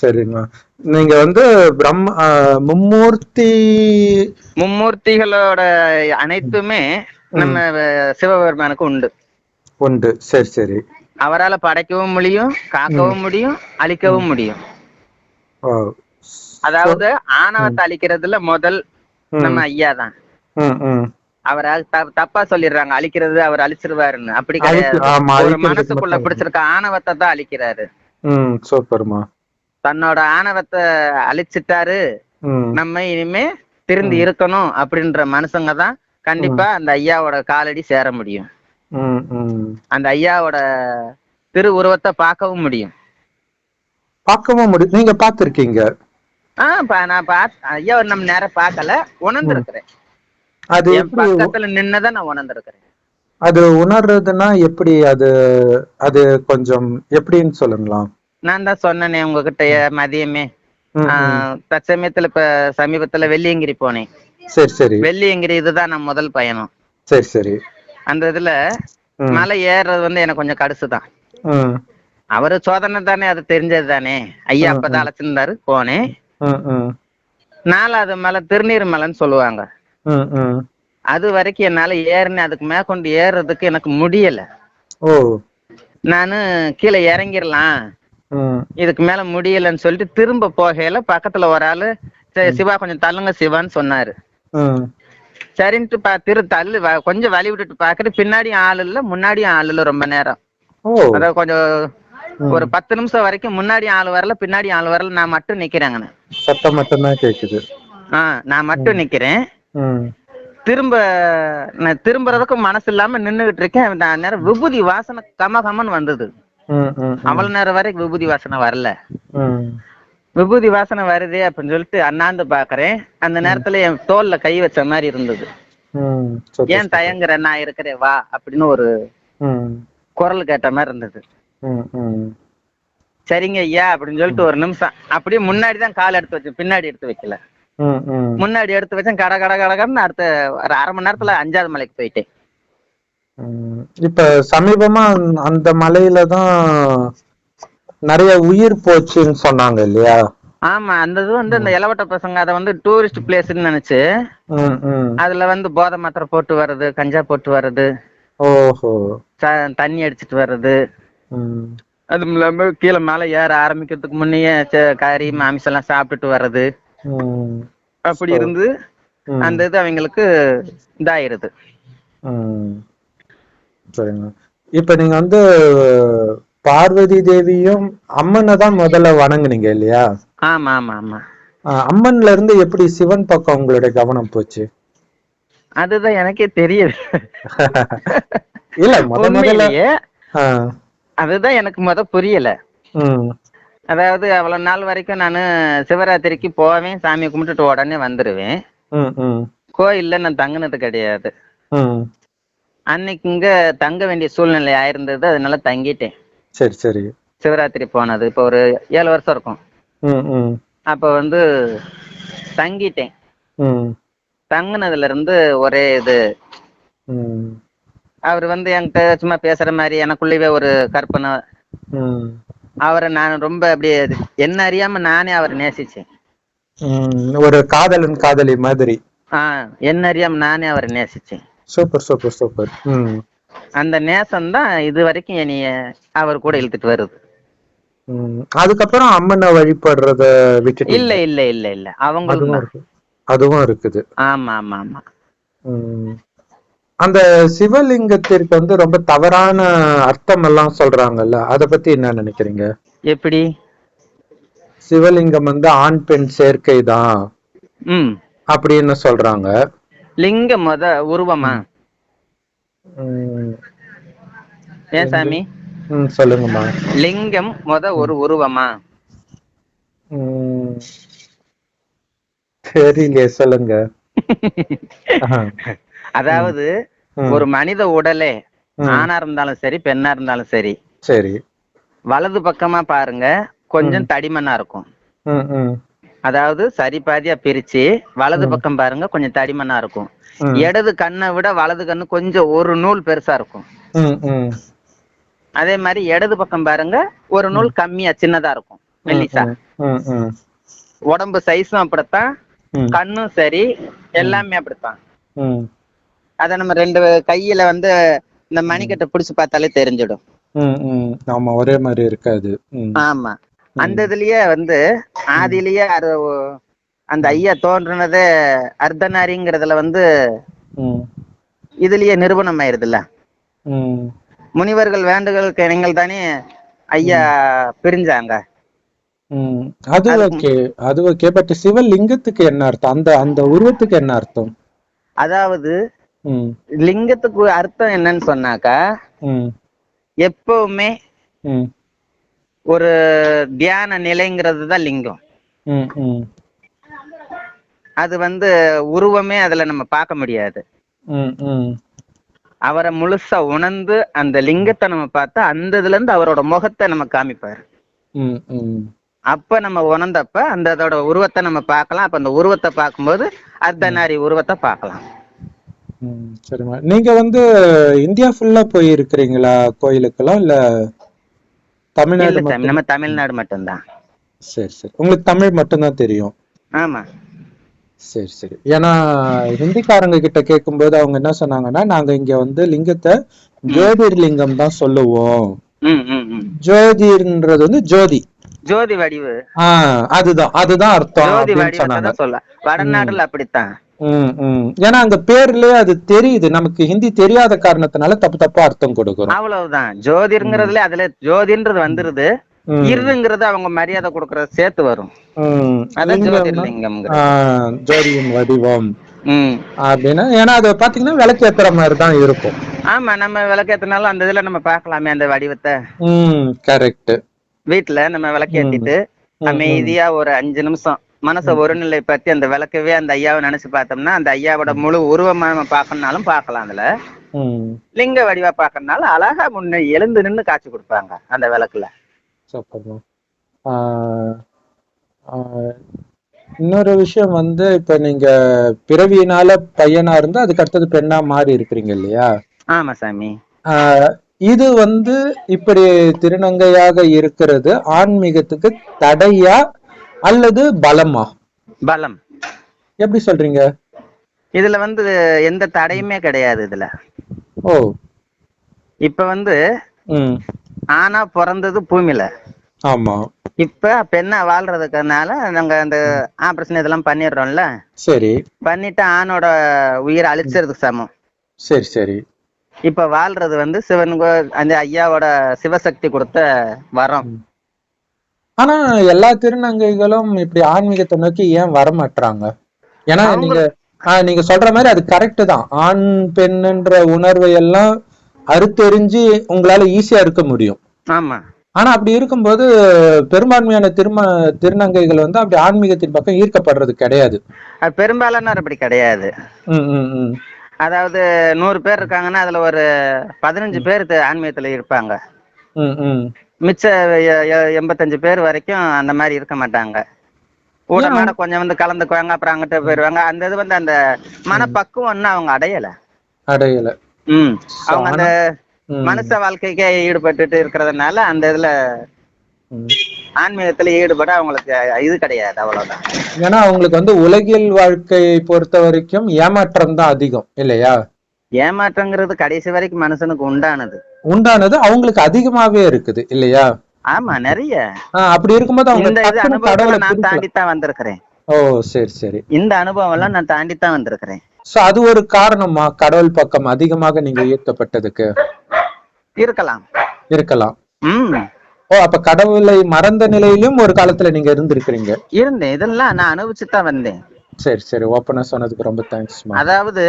சரிங்க. நீங்க வந்து பிரம் மும்மூர்த்தி மும்மூர்த்திகளோட அனைத்துமே நம்ம சிவபெருமானுக்கு உண்டு. உண்டு. சரி சரி. அவரால் படைக்கவும் முடியும், காக்கவும் முடியும், அழிக்கவும் முடியும். அதாவது ஆணவத்தை அழிக்கிறதுல முதல் நம்ம ஐயா தான். அவரால் தப்பா சொல்லிடுறாங்க, அழிக்கிறது அவர் அழிச்சிருவாருன்னு. அப்படி கிடையாது. ஒரு மனசுக்குள்ள பிடிச்சிருக்க ஆணவத்தை தான் அழிக்கிறாரு. சூப்பர்மா. தன்னோட ஆணவத்தை அழிச்சிட்டாரு, நம்ம இனிமே திருந்தி இருக்கணும் அப்படின்ற மனுஷங்க தான் கண்டிப்பா அந்த ஐயாவோட காலடி சேர முடியும். அந்த ஐயாவோட திரு உருவத்தை பார்க்கவும் முடியும். நீங்க பாத்திருக்கீங்க? நான் ஐயா நம்ம நேரம் பார்க்கல, உணர்ந்திருக்கிறேன். அது பக்கத்துல நின்னதான் நான் உணர்ந்திருக்கிறேன். அது உணர்றதுன்னா எப்படி? அது அது கொஞ்சம் எப்படின்னு சொல்லுங்களா? நான் தான் சொன்னேனே உங்ககிட்ட மதியமே. தற்சமயத்துல இப்ப சமீபத்துல வெள்ளியங்கிரி போனேன். சரி சரி. வெள்ளியங்கிரி இதுதான் நான் முதல் பயணம். சரி சரி. அந்த இதுல மலை ஏறுறது வந்து எனக்கு கொஞ்சம் கடுசுதான். அவரு சோதனை தானே, அது தெரிஞ்சது தானே. ஐயா அப்பதான் அழைச்சிருந்தாரு, போனேன். 4வது மலை திருநீர் மலைன்னு சொல்லுவாங்க. அது வரைக்கும் என்னால ஏறினேன். அதுக்கு மேற்கொண்டு ஏறுறதுக்கு எனக்கு முடியல. நானு கீழே இறங்கிடலாம், இதுக்கு மேல முடியலன்னு சொல்லிட்டு திரும்ப போகையில பக்கத்துல ஒரு ஆளு, சிவா கொஞ்சம் தள்ளுங்க சிவான்னு சொன்னாரு. சரின்ட்டு தள்ளு கொஞ்சம் வழி விட்டுட்டு பாக்குறது, பின்னாடியும் ஆள் இல்ல, முன்னாடியும் ஆள் இல்ல. ரொம்ப நேரம், அதாவது கொஞ்சம் ஒரு 10 நிமிஷம் வரைக்கும் முன்னாடி ஆள் வரல, பின்னாடி ஆள் வரல. நான் மட்டும் நிக்கிறேங்க. சத்தம் மட்டும் தான் கேக்குது. நான் மட்டும் நிக்கிறேன். நான் திரும்புறதுக்கு மனசு இல்லாம நின்னுகிட்டு இருக்கேன். நேரம் விபூதி வாசனை கமகமன்னு வந்தது. அவ்வளவு நேரம் வரைக்கும் விபூதி வாசனை வரல. விபூதி வாசனை வருதே அப்படின்னு சொல்லிட்டு அண்ணாந்து பாக்குறேன். அந்த நேரத்துல என் தோல்ல கை வச்ச மாதிரி இருந்தது. ஏன் தயங்குற, நான் இருக்கிறேன் வா அப்படின்னு ஒரு குரல் கேட்ட மாதிரி இருந்தது. சரிங்க ஐயா அப்படின்னு சொல்லிட்டு ஒரு நிமிஷம் அப்படியே முன்னாடிதான் கால் எடுத்து வச்சேன், பின்னாடி எடுத்து வைக்கல. முன்னாடி எடுத்து வச்சேன். கட கட கடகன்னு அடுத்த ஒரு 1/2 மணி நேரத்துல 5வது மலைக்கு போயிட்டேன். இப்ப சமீபமா அந்த மலையில தான் நிறைய உயிர் போச்சுன்னு சொன்னாங்க இல்லையா? ஆமா, அந்த இது வந்து இந்த இளவட்ட பசங்க அதை வந்து டூரிஸ்ட் பிளேஸ்ன்னு நினைச்சு அதுல வந்து போதை மாத்திரை போட்டு வர்றது, கஞ்சா போட்டு வர்றது, தண்ணி அடிச்சிட்டு வர்றது, அதுவும் இல்லாம கீழே மேல ஏற ஆரம்பிக்கிறதுக்கு முன்னையே கறி மாமிசம் எல்லாம் சாப்பிட்டுட்டு வர்றது, அப்படி இருந்து அந்த இது அவங்களுக்கு இதாயிருது. சரிங்க. இப்ப நீங்க வந்து பார்வதி தேவியும் அம்மனை தான் முதல்ல வணங்குனீங்க இல்லையா? ஆமா ஆமா ஆமா. அம்மன்ல இருந்து எப்படி சிவன் பக்கம் உங்களுடைய கவனம் போச்சு? அதுதான் எனக்கே தெரியல. இல்ல முதல்ல அதுதான் எனக்கு புரியல. அதாவது அவ்வளவு நாள் வரைக்கும் நானு சிவராத்திரிக்கு போவேன், சாமி கும்பிட்டுட்டு உடனே வந்துருவேன். கோயில்ல நான் தங்குனது கிடையாது. அன்னைக்கு இங்க தங்க வேண்டிய சூழ்நிலை ஆயிருந்தது, அதனால தங்கிட்டேன். சரி சரி. சிவராத்திரி போனது இப்ப ஒரு 7 வருஷம் இருக்கும். அப்ப வந்து தங்கிட்டேன். தங்குனதுல இருந்து ஒரே இது, அவர் வந்து என்கிட்ட சும்மா பேசுற மாதிரி எனக்குள்ளவே ஒரு கற்பனை. அவரை நான் ரொம்ப அப்படியே என்ன அறியாம நானே அவரை நேசிச்சேன். ஒரு காதலன் காதலி மாதிரி. என்ன அறியாம நானே அவரை நேசிச்சேன். Super super super. அந்த நேசம் தான் இது வரைக்கும் என்னைய அவர் கூட இழுத்துட்டு வருது. அதுக்கப்புறம் அம்மனை வழிபடுறத விட்டுட்டு? இல்ல இல்ல இல்ல இல்ல, அவங்களும் அதுவும் இருக்குது. ஆமா ஆமா ஆமா. அந்த சிவலிங்கத்திற்கு வந்து ரொம்ப தவறான அர்த்தம் எல்லாம் சொல்றாங்கல்ல, அத பத்தி என்ன நினைக்கிறீங்க? எப்படி? சிவலிங்கம் வந்து ஆண் பெண் சேர்க்கை தான் அப்படின்னு சொல்றாங்க. லிங்கம் உருவமா? ஏன் சாமி? சொல்லுங்கம்மா. லிங்கம் ஒரு உருவமா? தெரியல, சொல்லுங்க. அதாவது ஒரு மனித உடலே ஆணா இருந்தாலும் சரி பெண்ணா இருந்தாலும் சரி, சரி, வலது பக்கமா பாருங்க கொஞ்சம் தடிமனா இருக்கும். அதாவது சரி பாதியா பிரிச்சு வலது பக்கம் பாருங்க கொஞ்சம் தடிமனா இருக்கும். இடது கண்ணை விட வலது கண்ணு கொஞ்சம் ஒரு நூல் பெருசா இருக்கும். அதே மாதிரி இடது பக்கம் பாருங்க ஒரு நூல் கம்மியா சின்னதா இருக்கும். மெல்லிசா. ம், ம், உடம்பு சைஸும் அப்படித்தான், ம், கண்ணும் சரி, எல்லாமே அப்படித்தான். ம், அத நம்ம 2 கையில வந்து இந்த மணிக்கட்டை பிடிச்சு பார்த்தாலே தெரிஞ்சிடும். ம், ம். ஆமா, ஒரே மாதிரி இருக்காது. ம், ஆமா. அந்த ம், இதுலயே வந்து ம், ஆதியிலேயே அந்த ம், ஐயா தோன்றுனதே அர்த்தநாரிங்கிறதுல வந்து ம், இதுலயே நிரூபணம் ஆயிருதுல்ல. ம், முனிவர்கள் வேண்டுதலுக்கு இணங்கல் தானே ஐயா ம், பிரிஞ்சாங்க. ம். அது அதுக்கு ஓகே, அது ஓகே. பட் சிவலிங்கத்துக்கு என்ன அர்த்தம்? அந்த அந்த உருவத்துக்கு என்ன அர்த்தம்? அதாவது ம், லிங்கத்துக்கு அர்த்தம் என்னன்னு சொன்னாக்கா, ம், எப்பவுமே ம், ஒரு தியான நிலைங்கிறது தான் லிங்கம். ம், ம், அது வந்து உருவமே அதுல நம்ம பார்க்க முடியாது. ம், ம், அவரை முழுசா உணர்ந்து அந்த லிங்கத்தை நம்ம பார்த்தா அந்த இதுல இருந்து அவரோட முகத்தை நம்ம காமிப்பாரு. ம், ம். அப்ப நம்ம உணர்ந்தப்ப அந்த அதோட உருவத்தை நம்ம பார்க்கலாம். அப்ப அந்த உருவத்தை பார்க்கும்போது அர்த்தநாரி உருவத்தை பார்க்கலாம். ம், சரிம்மா. நீங்க வந்து இந்தியா ஃபுல்லா போய் இருக்கிறீங்களா கோயிலுக்கெல்லாம், இல்ல தமிழ்நாடு இல்ல சாமி, மட்டும்? நம்ம தமிழ்நாடு மட்டும்தான். சரி, சரி. உங்களுக்கு தமிழ் மட்டும்தான் தெரியும். ஆமா. சரி, சரி. ஏன்னா ஹிந்திக்காரங்க கிட்ட கேட்கும்போது அவங்க என்ன சொன்னாங்கன்னா, நாங்க இங்க வந்து லிங்கத்தை ஜோதிர்லிங்கம் தான் சொல்லுவோம். ம், ம், ம். ஜோதிர்ன்றது வந்து ஜோதி. ஜோதி வடிவு, அதுதான் அதுதான் அர்த்தம் ஜோதி அப்படின்னு வடிவத்தை சொன்னாங்க. தான் சொல்ல. வடநாடுல அப்படித்தான். ம், ம். ஏன்னா அங்க பேர்லயே அது தெரியுது. நமக்கு ஹிந்தி தெரியாத காரணத்தினால தப்பு தப்பா அர்த்தம் கொடுக்குறோம். அவ்வளவுதான். ஜோதிர்ங்கிறதுல அதுல ஜோதின்றது வந்துருது. ம், இருங்கிறது அவங்க மரியாதை கொடுக்கறது சேர்த்து வரும். ம். அதான் லிங்கம்னா ஜோதிர்லிங்கம். ஜோதியின் வடிவம் ம். அப்படின்னா, ஏன்னா அதை பாத்தீங்கன்னா விளக்கேத்துற மாதிரி தான் இருக்கும். ஆமா, நம்ம விளக்கேத்தினாலும் அந்த இதுல நம்ம பார்க்கலாமே அந்த வடிவத்தை. கரெக்ட். வீட்டுல நம்ம விளக்கேத்திட்டு அமைதியா ஒரு 5 நிமிஷம் மனசை ஒருநிலைப்படுத்தி அந்த விளக்கவே அந்த ஐயாவை நினைச்சு பார்த்தோம்னா அந்த ஐயாவோட முழு உருவமா நம்ம பார்க்கணும்னாலும் பார்க்கலாம். அதுல லிங்க வடிவா பார்க்கறதுனால அழகா முன்ன எழுந்து நின்னு காட்சி கொடுப்பாங்க அந்த விளக்குல. இன்னொரு விஷயம் வந்து, இப்ப நீங்க பிறவியினால பையனா இருந்தா அதுக்கு அடுத்தது பெண்ணா மாறி இருக்கிறீங்க இல்லையா? ஆமா சாமி. இது வந்து இப்படி திருநங்கையாக இருக்கிறது ஆன்மீகத்துக்கு தடையா அல்லது பலமா? பலம். எப்படி சொல்றீங்க? இதுல வந்து எந்த தடையுமே கிடையாது இதுல. ஓ. இப்ப வந்து ஆனா பிறந்தது பூமியில. ஆமா. இப்ப பெண்ணா வாழ்றதுக்குனால நாங்க அந்த ஆபரேஷன் இதெல்லாம் பண்ணிடுறோம்ல. சரி. பண்ணிட்டு ஆணோட உயிரை அழிச்சதுக்கு சமம். சரி, சரி. இப்ப வாழ்றது வந்து சிவனுக்கு அந்த ஐயாவோட சிவசக்தி கொடுத்த வரம். ஆனா எல்லா திருநங்கைகளும் இப்படி ஆன்மீகத்தை நோக்கி ஏன் வர மாட்டாங்க? ஏன்னா நீங்க சொல்ற மாதிரி அது கரெக்ட் தான். ஆண் பெண்ணுன்ற உணர்வை எல்லாம் அறுத்தெறிஞ்சு உங்களால ஈஸியா இருக்க முடியும். ஆமா. ஆனா அப்படி இருக்கும்போது பெரும்பான்மையான திருநங்கைகள் வந்து அப்படி ஆன்மீகத்தின் பக்கம் ஈர்க்கப்படுறது கிடையாது. அது பெரும்பாலானோர் அப்படி கிடையாது. அதாவது 100 பேர் இருக்காங்கன்னா அதுல ஒரு 15 பேர் ஆன்மீகத்துல இருப்பாங்க. மிச்ச 85 பேர் வரைக்கும் அந்த மாதிரி இருக்க மாட்டாங்க. ஊடமாட கொஞ்சம் வந்து கலந்துக்குவாங்க, அப்புறம் அங்கிட்ட போயிருவாங்க. அந்த இது வந்து அந்த மனப்பக்குவம்னு அவங்க அடையல. அவங்க அந்த மனுஷ வாழ்க்கைக்கே ஈடுபட்டு இருக்கிறதுனால அந்த இதுல ஆன்மீகத்துல ஈடுபட அவங்களுக்கு இது கிடையாது. அவ்வளவுதான். ஏன்னா அவங்களுக்கு வந்து உலகியல் வாழ்க்கையை பொறுத்த வரைக்கும் ஏமாற்றம் தான் அதிகம் இல்லையா? ஏமாற்றங்கிறது கடைசி வரைக்கும் மனுஷனுக்கு உண்டானது அவங்களுக்கு அதிகமாவே இருக்குது இல்லையா? ஆமா, நிறைய. அப்படி இருக்கும்போது அவங்க இந்த அனுபவத்தை நான் தாண்டித்தான் வந்திருக்கிறேன். ஓ, சரி, சரி. இந்த அனுபவம் எல்லாம் நான் தாண்டித்தான் வந்திருக்கிறேன். சோ அது ஒரு காரணமா கடவுள் பக்கம் அதிகமாக நீங்க ஈர்க்கப்பட்டதுக்கு? இருக்கலாம். ஓ, அப்ப கடவுளை மறந்த நிலையிலும் ஒரு காலத்துல நீங்க இருந்திருக்கிறீங்க? இருந்தேன். இதெல்லாம் நான் அனுபவிச்சுதான் வந்தேன். சரி, சரி. ஓப்பனா சொன்னதுக்கு ரொம்ப தேங்க்ஸ். அதாவது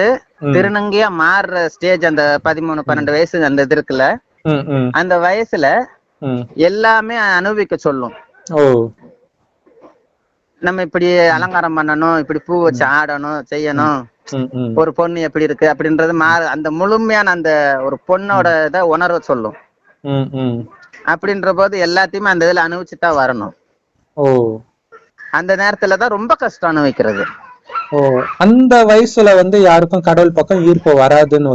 திருநங்கையா மாறுற ஸ்டேஜ் அந்த 13-12 வயசு அந்த இது இருக்குல்ல, அந்த வயசுல எல்லாமே அனுபவிக்க சொல்லும். ஓ. நம்ம இப்படி அலங்காரம் பண்ணணும், இப்படி பூ வச்சு ஆடணும், செய்யணும், ஒரு பொண்ணு எப்படி இருக்கு அப்படின்றது அந்த முழுமையான அந்த ஒரு பொண்ணோட இதை உணர்வை சொல்லும். அப்படின்ற போது எல்லாத்தையுமே அந்த இதுல அனுபவிச்சுதான் வரணும். ஓ. அந்த நேரத்துலதான் ரொம்ப கஷ்டம் அனுபவிக்கிறது. ஓ, அந்த வயசுல வந்து யாருக்கும் கடவுள் பக்கம் ஈர்ப்பு வராதுன்னு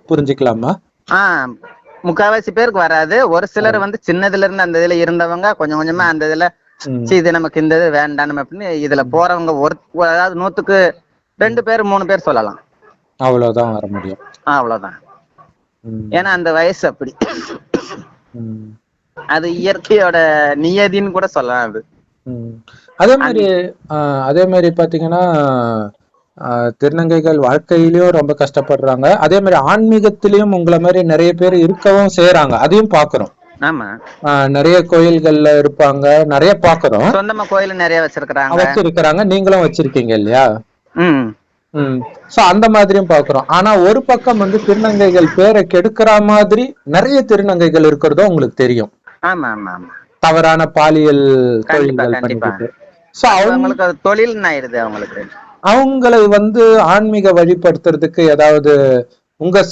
புரிஞ்சுக்கலாமா? முக்காவாசி பேருக்கு வராது. ஒரு சிலர் வந்து சின்னதுல இருந்து அந்த இதுல இருந்தவங்க கொஞ்சம் கொஞ்சமா அந்த இதுல சரி இது நமக்கு இந்த இது வேண்டாம் நம்ம அப்படின்னு இதுல போறவங்க அதாவது 100க்கு 2 பேர் 3 பேர் சொல்லலாம். அவ்வளவுதான் வர முடியும். அவ்வளவுதான். ஏன்னா அந்த வயசு அப்படி. அது இயற்கையோட நியதின்னு கூட சொல்லலாம் அது. அதே மாதிரி பாத்தீங்கன்னா திருநங்கைகள் வாழ்க்கையிலயும் ரொம்ப கஷ்டப்படுறாங்க. அதே மாதிரி ஆன்மீகத்திலயும் உங்களை மாதிரி நிறைய பேர் இருக்கவும் செய்யறாங்க. அதையும் பாக்குறோம். ஆமா, நிறைய கோயில்கள்ல இருப்பாங்க, நிறைய பாக்குறோம். சொந்தமா கோயில் நிறைய வச்சிருக்கிறாங்க. நீங்களும் வச்சிருக்கீங்க இல்லையா? சோ அந்த மாதிரியும் பாக்குறோம். ஆனா ஒரு பக்கம் வந்து திருநங்கைகள் பேரை கெடுக்கிற மாதிரி நிறைய திருநங்கைகள் இருக்கிறதோ உங்களுக்கு தெரியும். ஆமா ஆமா ஆமா, தவறான பாலியல் தொழில்கள் பண்ணிட்டு. சோ அவங்களுக்கு அது தொழில் ஆயிடுது. அவங்களை வந்து ஆன்மீக வழிபடுத்துறதுக்கு ஏதாவது உங்க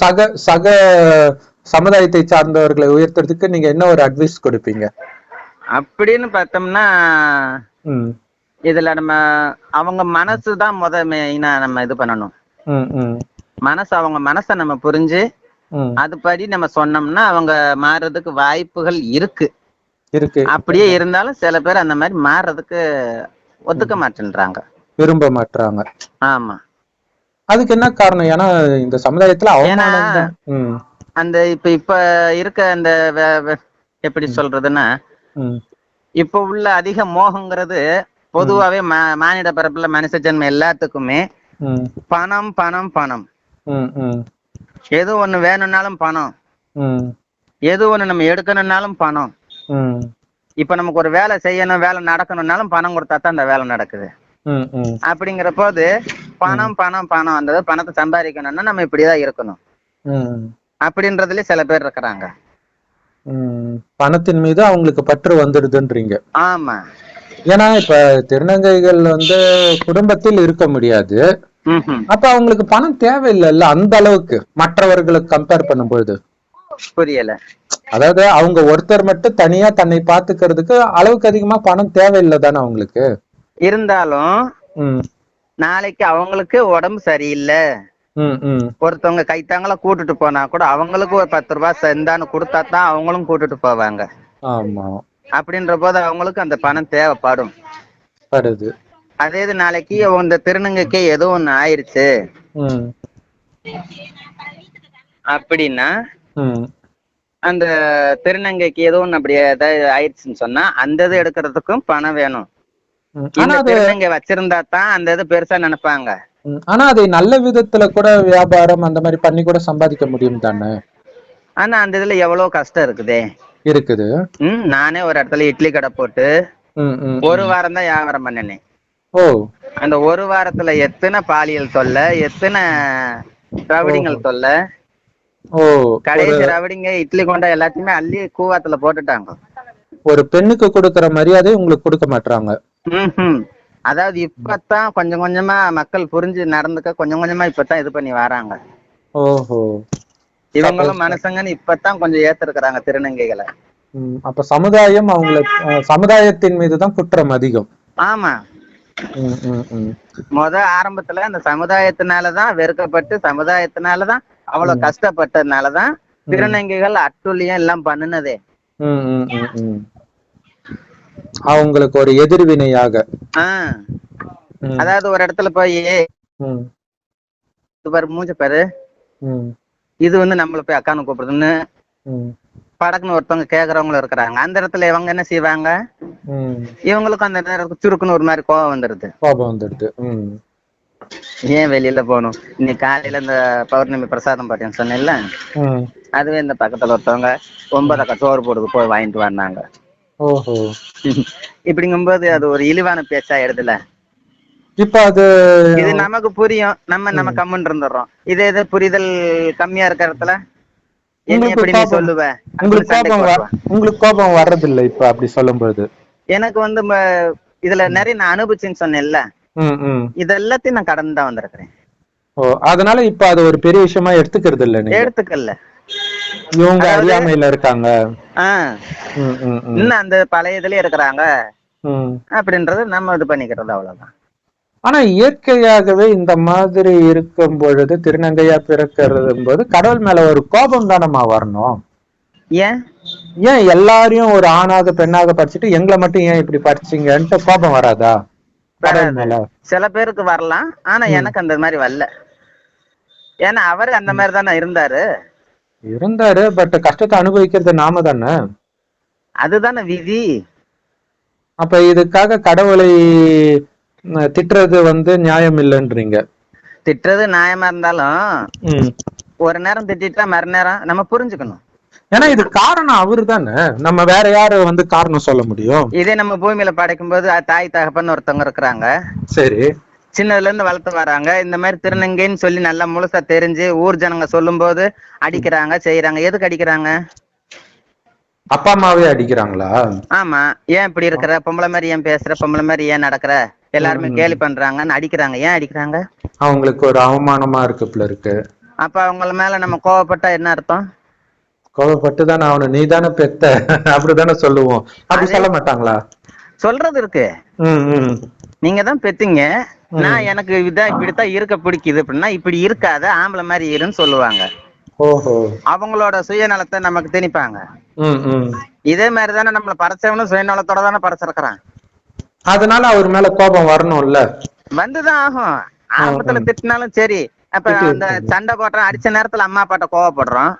சக சமுதாயத்தை சார்ந்தவர்களை உயர்த்துறதுக்கு நீங்க என்ன ஒரு அட்வைஸ் கொடுப்பீங்க? அப்படின்னு பார்த்தோம்னா இதுல நம்ம அவங்க மனசுதான் மெயினா நம்ம இது பண்ணணும். அவங்க மனசை நம்ம புரிஞ்சு அதுபடி நம்ம சொன்னோம்னா அவங்க மாறுறதுக்கு வாய்ப்புகள் இருக்கு. அப்படியே இருந்தாலும் சில பேர் அந்த மாதிரி மாறுறதுக்கு ஒத்துக்க மாட்டேன்றாங்க, விரும்ப மாட்டாங்க. ஆமா, அதுக்கு என்ன காரணம்? ஏன்னா இந்த சமுதாயத்துல அந்த இப்ப இருக்க அந்த எப்படி சொல்றதுன்னா, இப்ப உள்ள அதிக மோகங்கிறது பொதுவாவே மானிட பரப்புல மனுஷ ஜென்மம் எல்லாத்துக்குமே பணம் பணம் பணம். எது ஒண்ணு வேணும்னாலும் பணம், எது ஒண்ணு நம்ம எடுக்கணும்னாலும் பணம். இப்ப நமக்கு ஒரு வேலை செய்யணும், வேலை நடக்கணும்னாலும் பணம் கொடுத்தா தான் அந்த வேலை நடக்குது. அப்படிங்கிற போது பணம் பணம் பணம், அந்த பணத்தை சம்பாதிக்கணும்னா நம்ம இப்படிதான் இருக்கணும் அப்படின்றதுல சில பேர் இருக்கிறாங்க. பணத்தின் மீது அவங்களுக்கு பற்று வந்துடுதுன்றீங்க? ஆமா, ஏன்னா இப்ப திருநங்கைகள் வந்து குடும்பத்தில் இருக்க முடியாது. அப்ப அவங்களுக்கு பணம் தேவையில்லைல்ல அந்த அளவுக்கு மற்றவர்களுக்கு கம்பேர் பண்ணும்போது. புரியல. அதாவது அவங்க ஒருத்தர் மட்டும் தனியா தன்னை பாத்துக்கிறதுக்கு அளவுக்கு அதிகமா பணம் தேவையில்லை தானே அவங்களுக்கு. இருந்தாலும் நாளைக்கு அவங்களுக்கு உடம்பு சரியில்லை, ஒருத்தவங்க கைத்தாங்களா கூட்டுட்டு போனா கூட அவங்களுக்கு ஒரு 10 ரூபாய் செந்தான்னு கொடுத்தா தான் அவங்களும் கூட்டுட்டு போவாங்க. அப்படின்ற போது அவங்களுக்கு அந்த பணம் தேவைப்படும். அதே இது நாளைக்கு இந்த திருநங்கைக்கு ஏதோ ஒண்ணு ஆயிடுச்சு அப்படின்னா, அந்த திருநங்கைக்கு ஏதோ ஒண்ணு அப்படி ஏதாவது ஆயிடுச்சுன்னு சொன்னா அந்த இது எடுக்கிறதுக்கும் பணம் வேணும். திருநங்கை வச்சிருந்தா தான் அந்த இது பெருசா நினைப்பாங்க. ஆனா அதை நல்ல விதத்துல கூட வியாபாரம் அந்த மாதிரி பண்ணி கூட சம்பாதிக்க முடியும் தானே. ஆனா அந்த இதுல எவ்வளவு கஷ்டம் இருக்குது. நானே ஒரு இடத்துல இட்லி கடை போட்டு 1 வாரம் தான் வியாபாரம் பண்ணினேன். அந்த 1 வாரத்துல எத்தனை பாலியல் தொல்லை, எத்தனை ரவுடிங்கள் தொல்லை. கடைசி ரவுடிங்க இட்லி கொண்டா எல்லாத்தையுமே அள்ளி கூவாத்துல போட்டுட்டாங்க. ஒரு பெண்ணுக்கு கொடுக்கற மரியாதை உங்களுக்கு கொடுக்க மாட்டாங்க. அதாவது இப்பதான் கொஞ்சம் கொஞ்சமா மக்கள் புரிஞ்சு நடந்துக்க கொஞ்சம் கொஞ்சமா இப்பதான் இது பண்ணி வராங்க. இவங்களும் மனுஷங்கன்னு இப்பதான் கொஞ்சம் ஏத்திருக்கிறாங்க திருநங்கைகளை. அப்ப சமுதாயம் சமுதாயத்தின் மீதுதான் குற்றம் அதிகம். ஆமா, ஆரம்பத்துல அந்த சமுதாயத்தினாலதான் வெறுக்கப்பட்டு சமுதாயத்தினாலதான் அவ்வளவு கஷ்டப்பட்டதுனாலதான் திருநங்கைகள் அட்டுழியம் எல்லாம் பண்ணுனதே. அவங்களுக்கு ஒரு எதிர்வினையாக. அதாவது ஒரு இடத்துல போய் மூஞ்ச பாரு, இது நம்மள போய் அக்கானு கூப்பிடுதுன்னு படக்குன்னு ஒருத்தவங்க கேக்குறவங்களும் இருக்கிறாங்க. அந்த இடத்துல இவங்க என்ன செய்வாங்க, இவங்களுக்கும் அந்த நேரத்துக்கு சுருக்குன்னு ஒரு மாதிரி கோபம் வந்துடுது. ஏன் வெளியில போகணும், இன்னைக்கு காலையில இந்த பௌர்ணமி பிரசாதம் பாட்டின்னு சொன்னேன்ல, அதுவே இந்த பக்கத்துல ஒருத்தவங்க 9 அக்கா சோறு போடுது போய் வாங்கிட்டு வந்தாங்க. இப்படிங்கும்போது அது ஒரு இழிவான பேச்சா எடுத்துல. இப்ப அது இது நமக்கு புரியும், நம்ம கம்முன்னு இருந்துடுறோம். இதே இது புரிதல் கம்மியா இருக்கிற இடத்துல என்ன எப்படி நீ சொல்லுவ, உங்களுக்கு கோபம் வர்றது இல்ல இப்ப அப்படி சொல்லும்போது? எனக்கு இதுல நிறைய நான் அனுபவிச்சுன்னு சொன்னேன்ல, இதெல்லாத்தையும் நான் கடந்து தான் வந்திருக்கிறேன். அதனால இப்ப அது ஒரு பெரிய விஷயமா எடுத்துக்கிறது இல்ல. எடுத்துக்கல, இவங்க அறியாமையில இருக்காங்க, இன்னும் அந்த பழைய இதுலயே இருக்கிறாங்க அப்படின்றது நம்ம இது பண்ணிக்கிறது, அவ்வளவுதான். ஆனா இயற்கையாகவே இந்த மாதிரி இருக்கும் பொழுது திருநங்கையா பிறக்கிறது போது கடவுள் மேல ஒரு கோபம் தானமா வரணும். ஏன் ஏன் எல்லாரையும் ஒரு ஆணாக பெண்ணாக படிச்சுட்டு எங்களை மட்டும் ஏன் இப்படி படிச்சீங்கன்ட்டு கோபம் வராதா கடவுள் மேல? சில பேருக்கு வரலாம், ஆனா எனக்கு அந்த மாதிரி வரல. ஏன்னா அவரு அந்த மாதிரி தானே இருந்தாரு, பட் கஷ்டத்தை அனுபவிக்கிறது நாம தானே. அதுதானே விதி. அப்ப இதுக்காக கடவுளை திட்டுறது நியாயம் இல்லைன்றீங்க? திட்டுறது நியாயமா இருந்தாலும் ஒரு நேரம் திட்டா மறுநேரம் நம்ம புரிஞ்சுக்கணும். ஏன்னா இது காரணம் அவரு தானே, நம்ம வேற யாரு காரணம் சொல்ல முடியும்? இதே நம்ம பூமியில படைக்கும் போது தாய் தகப்பன்னு ஒருத்தவங்க இருக்கிறாங்க. சரி. சின்னதுல இருந்து வளர்த்து வராங்க. இந்த மாதிரி திருநங்கைன்னு சொல்லி நல்லா முழுசா தெரிஞ்சு ஊர் ஜனங்க சொல்லும் போது அடிக்கிறாங்க, செய்யறாங்க. எதுக்கு அடிக்கிறாங்க? அப்பா அம்மாவே அடிக்கிறாங்களா? ஆமா. ஏன் இப்படி இருக்கிற, பொம்பளை மாதிரி ஏன் பேசுற, பொம்பளை மாதிரி ஏன் நடக்கிற, எல்லாருமே கேலி பண்றாங்கன்னு அடிக்கிறாங்க. ஏன் அடிக்கிறாங்க? அவங்களுக்கு ஒரு அவமானமா இருக்கு. அப்ப அவங்கள மேல நம்ம கோவப்பட்டா என்ன அர்த்தம்? கோவப்பட்டுதானே அவனு, நீ தானே பெத்த அப்படித்தானே சொல்லுவோம். அப்படி சொல்ல மாட்டாங்களா? சொல்றது இருக்கு. நீங்க தான் பெத்தீங்க, நான் எனக்கு இப்படித்தான் இருக்க பிடிக்குது அப்படின்னா இப்படி இருக்காத, ஆம்பளை மாதிரி இருன்னு சொல்லுவாங்க. ஓஹோ. அவங்களோட சுயநலத்தை நமக்கு திணிப்பாங்க. இதே மாதிரி தானே நம்மள படைச்சவனும் சுயநலத்தோட தானே படைச்சிருக்கிறான். அதனால அவர் மேல கோபம் வரணும்ல. வந்துதான் ஆகும். ஆபத்துல திட்டினாலும் சரி. அப்ப அந்த சண்டை போடுறோம், அடிச்ச நேரத்துல அம்மா அப்பாட்ட கோவப்படுறோம்.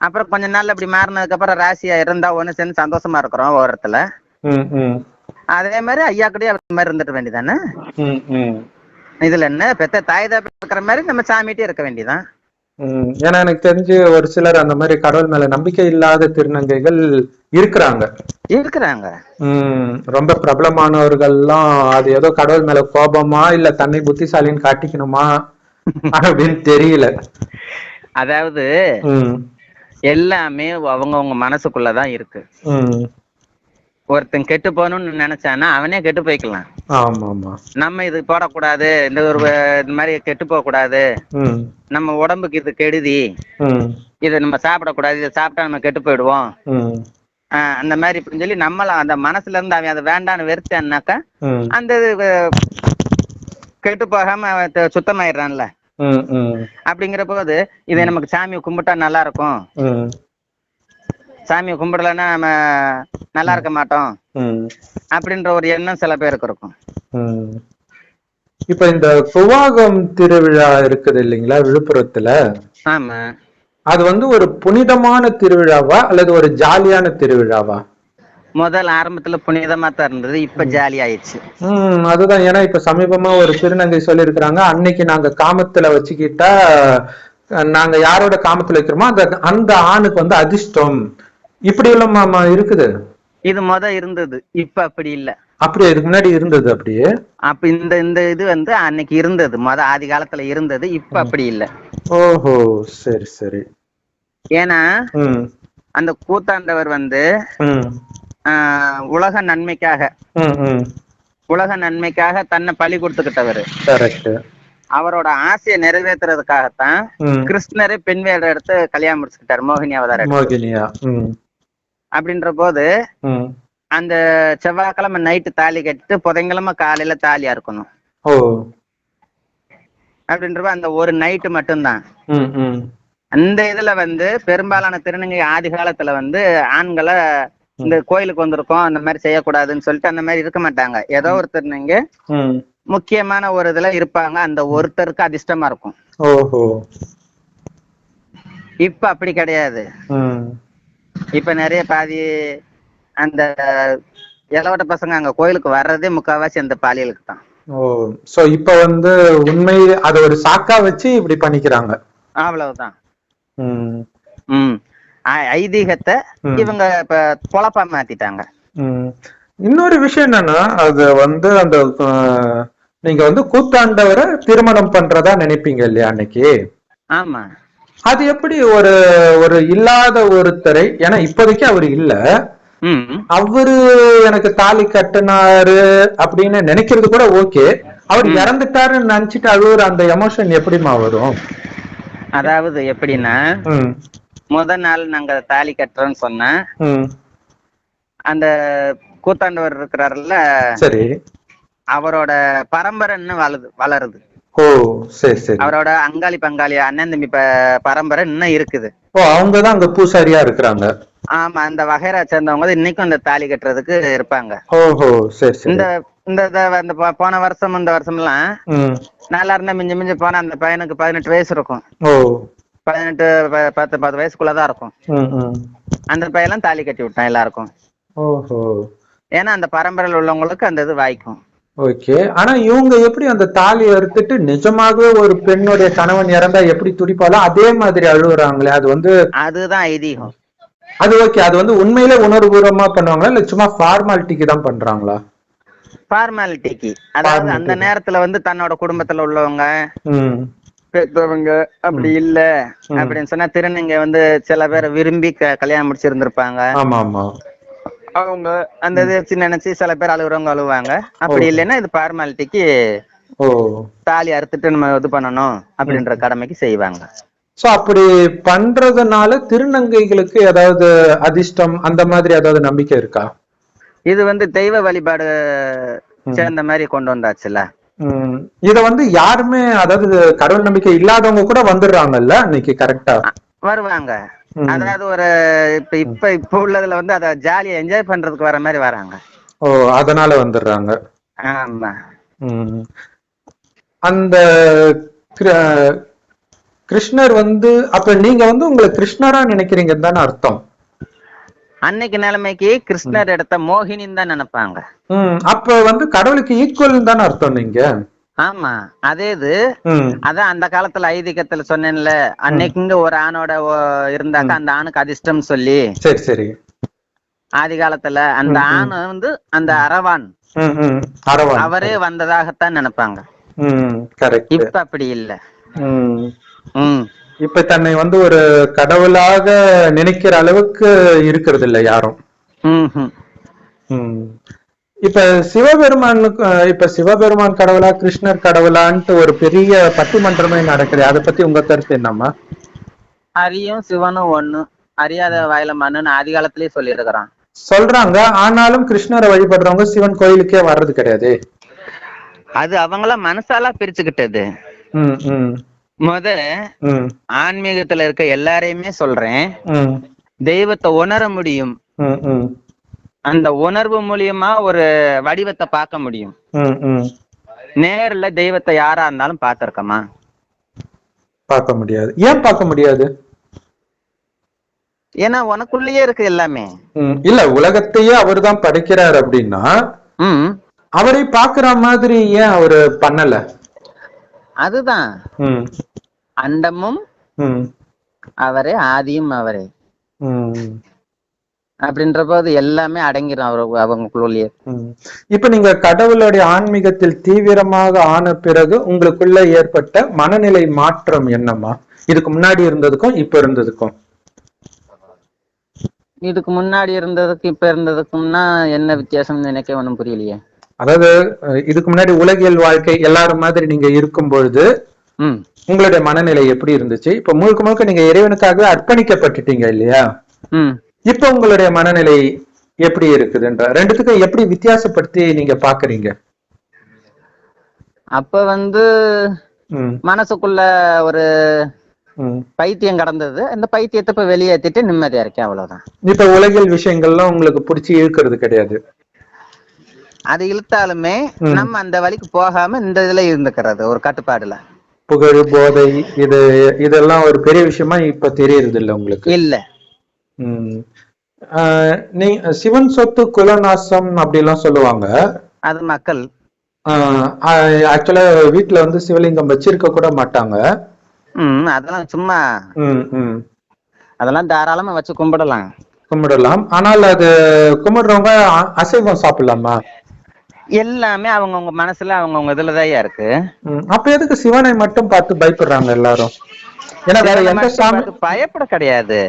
அப்புறம் கொஞ்ச நாள்ல இப்படி மாறினதுக்கு அப்புறம் ராசியா இருந்தா ஒண்ணு சேர்ந்து சந்தோஷமா இருக்கிறோம் ஓரத்துல. அதே மாதிரி ஐயா கூடயே அந்த மாதிரி இருந்துட்டு வேண்டியதானே. இதுல என்ன பெத்த தாய் தான் இருக்கிற மாதிரி நம்ம சாமிகிட்டே இருக்க வேண்டியதான். ஏன்னா எனக்கு தெரிஞ்சு ஒரு சிலர் அந்த மாதிரி கடவுள் மேல நம்பிக்கை இல்லாத திருநங்கைகள் இருக்கிறாங்க. ரொம்ப பிரபலமானவர்கள்லாம் அது ஏதோ கடவுள் மேல கோபமா இல்ல தன்னை புத்திசாலின்னு காட்டிக்கணுமா அப்படின்னு தெரியல. அதாவது எல்லாமே அவங்கவுங்க மனசுக்குள்ளதான் இருக்கு. ஒருத்தன் கெட்டு போகணும்னு நினைச்சானா அவனே கெட்டு போய்க்கலாம். நம்ம இது போடக்கூடாது, இந்த ஒரு இந்த மாதிரி கெட்டு போக கூடாது, நம்ம உடம்புக்கு இது கெடுதி, இதை நம்ம சாப்பிடக்கூடாது, இதை சாப்பிட்டா நம்ம கெட்டு போயிடுவோம், அந்த மாதிரி இப்படின்னு சொல்லி நம்மள அந்த மனசுல இருந்து அவன் அதை வேண்டான்னு வெறுத்தான்னாக்கா அந்த கெட்டு போகாம சுத்தமாயிடுறான்ல. அப்படிங்கிற போது இதை நமக்கு சாமியை கும்பிட்டா நல்லா இருக்கும், சாமியை கும்பிடலன்னா நம்ம நல்லா இருக்க மாட்டோம் அப்படின்ற ஒரு எண்ணம் சில பேருக்கு இருக்கும். இப்ப இந்த சுவாகம் திருவிழா இருக்குது இல்லைங்களா விழுப்புரத்துல? ஆமா. அது ஒரு புனிதமான திருவிழாவா அல்லது ஒரு ஜாலியான திருவிழாவா? முதல் ஆரம்பத்துல புனிதமா தான் இருந்தது, இப்ப ஜாலி ஆயிடுச்சு. அதுதான். ஏன்னா இப்ப சமீபமா ஒரு திருநங்கை சொல்லி இருக்கிறாங்க, அன்னைக்கு நாங்க காமத்துல வச்சுக்கிட்டா நாங்க யாரோட காமத்துல வைக்கிறோமோ அந்த ஆணுக்கு அதிர்ஷ்டம் இப்படி எல்லாம் இருக்குது. இது இருந்தது, இப்ப அப்படி இல்ல. அப்படி இதுக்கு முன்னாடி இருந்தது அப்படியே. அப்ப இந்த இது அன்னைக்கு இருந்தது, ஆதி காலத்துல இருந்தது, இப்ப அப்படி இல்ல. ஓஹோ, சரி சரி. ஏன்னா அந்த கூத்தாண்டவர் உலக நன்மைக்காக தன்னை பலி கொடுத்துக்கிட்டவர். அவரோட ஆசையை நிறைவேற்றுறதுக்காகத்தான் கிருஷ்ணரே பெண் வேட எடுத்து கல்யாணம் முடிச்சுக்கிட்டாரு, மோகினி அவதாரம். அப்படின்ற போது அந்த செவ்வாய்க்கிழமை நைட்டு தாலி கட்டிட்டு புதன்கிழமை காலையில தாலியா இருக்கணும். அப்படின்றப்ப அந்த ஒரு நைட்டு மட்டும்தான். அந்த இதுல பெரும்பாலான திருநங்கை ஆதி காலத்துல ஆண்களை இந்த கோயிலுக்கு வந்திருக்கோம் அந்த மாதிரி செய்யக்கூடாதுன்னு சொல்லிட்டு அந்த மாதிரி இருக்க மாட்டாங்க. ஏதோ ஒரு திருநங்கை முக்கியமான ஒரு இதுல இருப்பாங்க, அந்த ஒருத்தருக்கு அதிர்ஷ்டமா இருக்கும். இப்ப அப்படி கிடையாது. இப்ப நிறைய பாதி அந்த இளவட்ட பசங்க அங்க கோயிலுக்கு வர்றதே முக்காவாசி அந்த பாலியலுக்கு தான். இப்ப உண்மை அத ஒரு சாக்கா வச்சு இப்படி பண்ணிக்கிறாங்க, அவ்வளவுதான். ஐதீகத்தை இவங்க இப்ப பொழப்பா மாத்திட்டாங்க. இன்னொரு விஷயம் என்னன்னா, அது அந்த நீங்க கூத்தாண்டவரை திருமணம் பண்றதா நினைப்பீங்க இல்லையா அன்னைக்கு? ஆமா. அது எப்படி ஒரு இல்லாத ஒருத்தரை, ஏன்னா இப்போதைக்கு அவரு இல்ல, அவரு எனக்கு தாலி கட்டினாரு அப்படின்னு நினைக்கிறது கூட ஓகே, அவர் இறந்துட்டாருன்னு நினைச்சிட்டு அழுவுற அந்த எமோஷன் எப்படிமா வரும்? அதாவது எப்படின்னா, முதல் நாள் நாங்க தாலி கட்டுறோம்னு சொன்ன அந்த கூத்தாண்டவர் இருக்கிறாருல்ல, சரி, அவரோட பரம்பரை இன்னும் வளருது. ஓ சரி சரி. அவரோட அங்காளி பங்காளி அண்ணன் தம்பி பரம்பரை இன்னும் இருக்குது. ஓ அவங்கதான் அங்க பூசாரியா இருக்கிறாங்க. ஆமா, அந்த வகைரா சேர்ந்தவங்க இன்னைக்கும் அந்த தாலி கட்டுறதுக்கு இருப்பாங்க. ஓஹோ சரி சரி. இந்த இந்த போன வருஷம் இந்த வருஷம் எல்லாம் நல்லா இருந்தா மிஞ்சி மிஞ்சி போனா அந்த பையனுக்கு 18 வயசு இருக்கும். 18 10 வயசுக்குள்ளதான் இருக்கும். அந்த பையெல்லாம் தாலி கட்டி விட்டான் எல்லாருக்கும். ஓஹோ. ஏன்னா அந்த பரம்பரையில் உள்ளவங்களுக்கு அந்த இது வாய்க்கும். ஓகே. ஆனா இவங்க எப்படி அந்த தாலி அறுத்துட்டு நிஜமாகவே ஒரு பெண்ணுடைய கணவன் இறந்தா எப்படி துடிப்பாலோ அதே மாதிரி அழுகுறாங்களே, அது வந்து அதுதான் ஐதீகம். அது ஓகே. அது வந்து உண்மையிலே உணர்வுபூர்வமா பண்ணுவாங்களா இல்ல சும்மா ஃபார்மாலிட்டிக்கு தான் பண்றாங்களா? ஃபார்மாலிட்டிக்கு. அதாவது அந்த நேரத்துல வந்து தன்னோட குடும்பத்துல உள்ளவங்க பெற்றவங்க அப்படி இல்ல அப்படின்னு சொன்னா திருநங்கை வந்து சில பேரை விரும்பி கல்யாணம் முடிச்சிருந்திருப்பாங்க. ஆமா ஆமா. அவங்க அந்த இது நினைச்சு சில பேர் அழுகுறவங்க அழுவாங்க. அப்படி இல்லைன்னா இது ஃபார்மாலிட்டிக்கு தாலி அறுத்துட்டு நம்ம இது பண்ணணும் அப்படின்ற கடமைக்கு செய்வாங்க. சோ அப்படி பண்றதுனால திருநங்கைகளுக்கு ஏதாவது அதிர்ஷ்டம் அந்த மாதிரி ஏதாவது நம்பிக்கை இருக்கா? இது வந்து தெய்வ வழிபாடு சேர்ந்த மாதிரி கொண்டு வந்தாச்சுல. இத வந்து யாருமே, அதாவது கடவுள் நம்பிக்கை இல்லாதவங்க கூட வந்துடுறாங்கல்ல இன்னைக்கு. கரெக்டா வருவாங்க. அதாவது ஒரு இப்ப உள்ளதுல வந்து அத ஜாலியா என்ஜாய் பண்றதுக்கு வர மாதிரி வராங்க. ஓ அதனால வந்துடுறாங்க. ஆமா. அந்த கிருஷ்ணர் வந்து அப்ப நீங்க வந்து உங்களை கிருஷ்ணரா நினைக்கிறீங்க தானே அர்த்தம்? அன்னைக்கு நிலைமைக்கு கிருஷ்ணர் எடுத்த மோகினின்னு தான் நினைப்பாங்க. அப்ப வந்து கடவுளுக்கு ஈக்குவல் தானே அர்த்தம் நீங்க? ஆமா, அதே இது. அதான் அந்த காலத்துல ஐதீகத்துல சொன்னேன்ல, அன்னைக்குங்க ஒரு ஆணோட இருந்தாக்கா அந்த ஆணுக்கு அதிர்ஷ்டம் சொல்லி. சரி சரி. ஆதி காலத்துல அந்த ஆண் வந்து அந்த அரவான் அவரே வந்ததாகத்தான் நினைப்பாங்க. இப்ப அப்படி இல்ல. இப்ப தன்னை வந்து ஒரு கடவுளாக நினைக்கிற அளவுக்கு இருக்கிறது இல்ல யாரும். இப்ப சிவபெருமானுக்கு இப்ப சிவபெருமான் கடவுளா கிருஷ்ணர் கடவுளான்ட்டு ஒரு பெரிய பட்டிமன்றமே நடக்குது. அதை பத்தி உங்க கருத்து என்னம்மா? அரியும் சிவனும் ஒண்ணு, அறியாத வாயில மண்ணுன்னு ஆதி காலத்திலேயே சொல்லி இருக்கிறான் சொல்றாங்க. ஆனாலும் கிருஷ்ணரை வழிபடுறவங்க சிவன் கோயிலுக்கே வர்றது கிடையாது. அது அவங்கள மனசாலா பிரிச்சுக்கிட்டது. முத ஆன்மீகத்துல இருக்க எல்லாரையுமே சொல்றேன், தெய்வத்தை உணர முடியும். அந்த உணர்வு மூலியமா ஒரு வடிவத்தை பார்க்க முடியும். நேர்ல தெய்வத்தை யாரா இருந்தாலும் பார்த்திருக்கமா? பார்க்க முடியாது. ஏன் பார்க்க முடியாது? ஏன்னா உனக்குள்ளேயே இருக்கு எல்லாமே. இல்ல, உலகத்தையே அவர் தான் படைக்கிறார் அப்படின்னா அவரை பாக்குற மாதிரி ஏன் அவரு பண்ணல? அதுதான் அண்டமும் அவரே, ஆதியும் அவரே அப்படின்ற போது எல்லாமே அடங்கிடும் அவங்களுக்குள்ளேயே. இப்ப நீங்க கடவுளுடைய ஆன்மீகத்தில் தீவிரமாக ஆன பிறகு உங்களுக்குள்ள ஏற்பட்ட மனநிலை மாற்றம் என்னம்மா? இதுக்கு முன்னாடி இருந்ததுக்கும் இப்ப இருந்ததுக்கும்? இதுக்கு முன்னாடி இருந்ததுக்கு இப்ப இருந்ததுக்கும்னா என்ன வித்தியாசம் எனக்கு ஒண்ணும் புரியலையே. அதாவது இதுக்கு முன்னாடி உலகியல் வாழ்க்கை எல்லாரும் மாதிரி நீங்க இருக்கும் பொழுது உங்களுடைய மனநிலை எப்படி இருந்துச்சு? இப்ப முழுக்க முழுக்க நீங்க இறைவனுக்காகவே அர்ப்பணிக்கப்பட்டுட்டீங்க இல்லையா? இப்ப உங்களுடைய மனநிலை எப்படி இருக்குதுன்ற ரெண்டுத்துக்கும் எப்படி வித்தியாசப்படுத்தி நீங்க பாக்குறீங்க? அப்ப வந்து மனசுக்குள்ள ஒரு பைத்தியம் கடந்தது. அந்த பைத்தியத்தை இப்ப வெளியேற்றிட்டு நிம்மதியா இருக்கேன், அவ்வளவுதான். இப்ப உலகியல் விஷயங்கள்லாம் உங்களுக்கு பிடிச்சி இழுக்கிறது கிடையாது? அது இழுத்தாலுமே நம்ம அந்த வழிக்கு போகாம இந்த இதுல இருந்துக்கிறது ஒரு கட்டுப்பாடுல. புகழ், போதை, இதெல்லாம் ஒரு பெரிய விஷயமா இப்ப தெரியறது இல்ல உங்களுக்கு? இல்ல. நீ சிவன் சொத்து குலநாசம் அப்படி எல்லாம் சொல்லுவாங்க. அது மக்கள் ஆக்சுவலா வீட்டுல வந்து சிவலிங்கம் வச்சிருக்க கூட மாட்டாங்க. அதெல்லாம் சும்மா அதெல்லாம் தாராளமா வச்சு கும்பிடலாம். ஆனால் அது கும்பிடுறவங்க அசைவம் சாப்பிடலாமா? எல்லாமே அவங்கவுங்க மனசுல அவங்கவுங்க இதுலதான் இருக்கு. அப்ப எதுக்கு சிவனை மட்டும் பார்த்து பயப்படுறாங்க எல்லாரும்? பயப்பட கிடையாது.